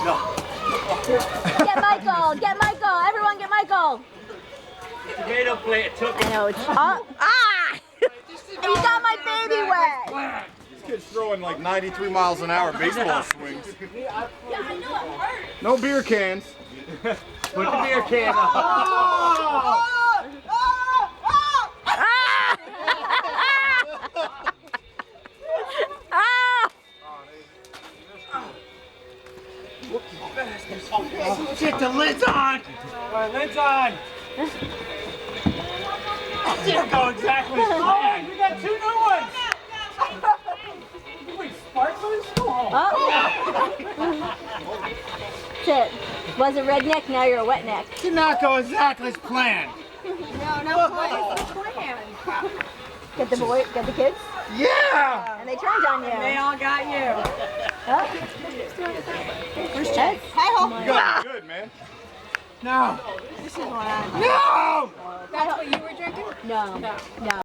No. Get Michael! Get Michael! Everyone get Michael! Tomato plate took I know it's hot. Ah! You got my baby wet! This kid's throwing like 93 miles an hour baseball swings. Yeah, I know it hurt. No beer cans. Put the beer can up. Shit, the lid's on! Alright, lid's on! Didn't go exactly as planned! We got 2 new ones! Wait, sparklers? Go home! That's it. Was a redneck, now you're a wetneck. Did not go exactly as planned! Get the boy, get the kids, Yeah! and they turned on you. They all got you. Huh? Where's Chad? You got it good, man. No! This is what I. No! That's what you were drinking? No.